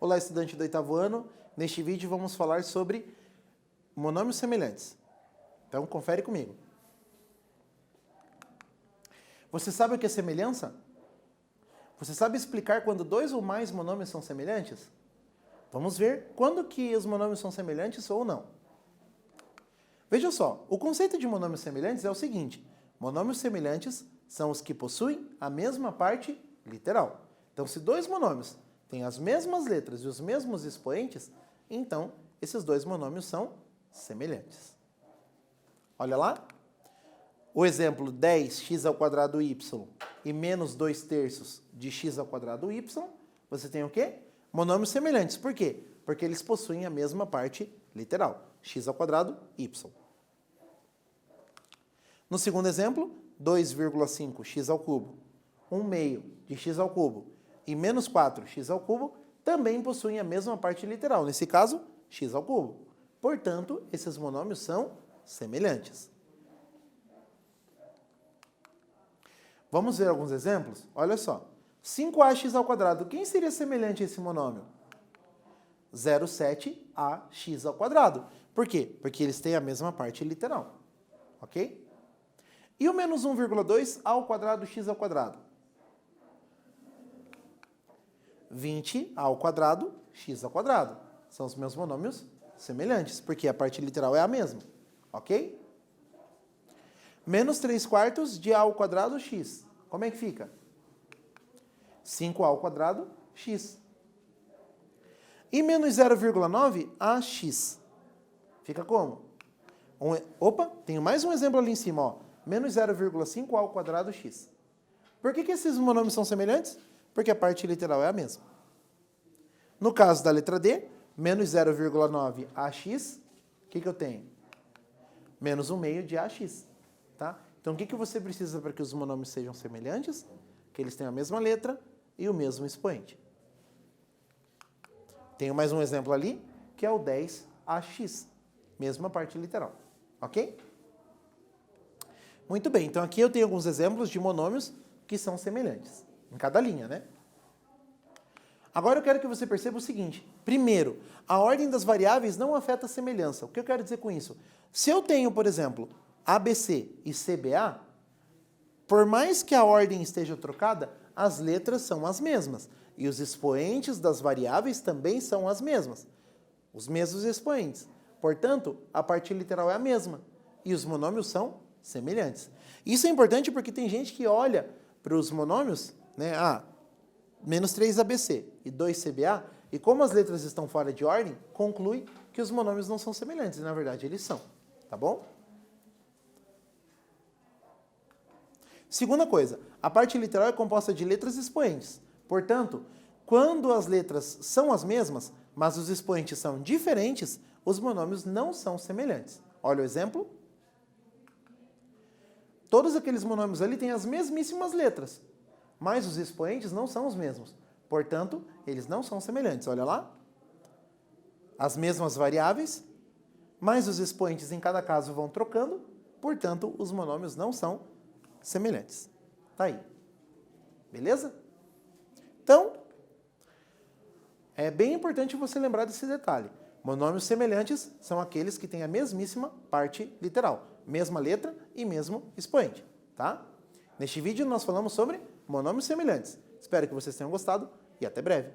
Olá, estudante do 8º ano. Neste vídeo vamos falar sobre monômios semelhantes. Então, confere comigo. Você sabe o que é semelhança? Você sabe explicar quando dois ou mais monômios são semelhantes? Vamos ver quando que os monômios são semelhantes ou não. Veja só, o conceito de monômios semelhantes é o seguinte: monômios semelhantes são os que possuem a mesma parte literal. Então, se dois monômios têm as mesmas letras e os mesmos expoentes, então esses dois monômios são semelhantes. Olha lá. O exemplo 10x² y menos 2/3 de x² y, você tem o quê? Monômios semelhantes. Por quê? Porque eles possuem a mesma parte literal, x² y. No segundo exemplo, 2,5x³ 1/2 de x³ e menos 4x³ também possuem a mesma parte literal, nesse caso, x³. Portanto, esses monômios são semelhantes. Vamos ver alguns exemplos? Olha só. 5ax², quem seria semelhante a esse monômio? 0,7ax². Por quê? Porque eles têm a mesma parte literal. Ok? E o menos 1,2a² x²? 20a² x². São os meus monômios semelhantes, porque a parte literal é a mesma. Ok? Menos 3/4 de a² x. Como é que fica? 5a² x. E menos 0,9ax. Fica como? Opa, tenho mais um exemplo ali em cima, ó. Menos 0,5a² x. Por que esses monômios são semelhantes? Porque a parte literal é a mesma. No caso da letra D, menos 0,9ax, o que eu tenho? Menos 1/2 de ax. Tá? Então, o que você precisa para que os monômios sejam semelhantes? Que eles tenham a mesma letra e o mesmo expoente. Tenho mais um exemplo ali, que é o 10ax. Mesma parte literal. Ok? Muito bem, então aqui eu tenho alguns exemplos de monômios que são semelhantes. Em cada linha, né? Agora eu quero que você perceba o seguinte. Primeiro, a ordem das variáveis não afeta a semelhança. O que eu quero dizer com isso? Se eu tenho, por exemplo, ABC e CBA, por mais que a ordem esteja trocada, as letras são as mesmas. E os expoentes das variáveis também são as mesmas. Os mesmos expoentes. Portanto, a parte literal é a mesma. E os monômios são semelhantes. Isso é importante porque tem gente que olha para os monômios, né? Menos 3ABC e 2CBA, e como as letras estão fora de ordem, conclui que os monômios não são semelhantes. E, na verdade, eles são. Tá bom? Segunda coisa, a parte literal é composta de letras expoentes. Portanto, quando as letras são as mesmas, mas os expoentes são diferentes, os monômios não são semelhantes. Olha o exemplo. Todos aqueles monômios ali têm as mesmíssimas letras, mas os expoentes não são os mesmos. Portanto, eles não são semelhantes. Olha lá. As mesmas variáveis, mas os expoentes em cada caso vão trocando, portanto, os monômios não são semelhantes. Tá aí. Beleza? Então, é bem importante você lembrar desse detalhe. Monômios semelhantes são aqueles que têm a mesmíssima parte literal, mesma letra e mesmo expoente, tá? Neste vídeo nós falamos sobre monômios semelhantes. Espero que vocês tenham gostado e até breve.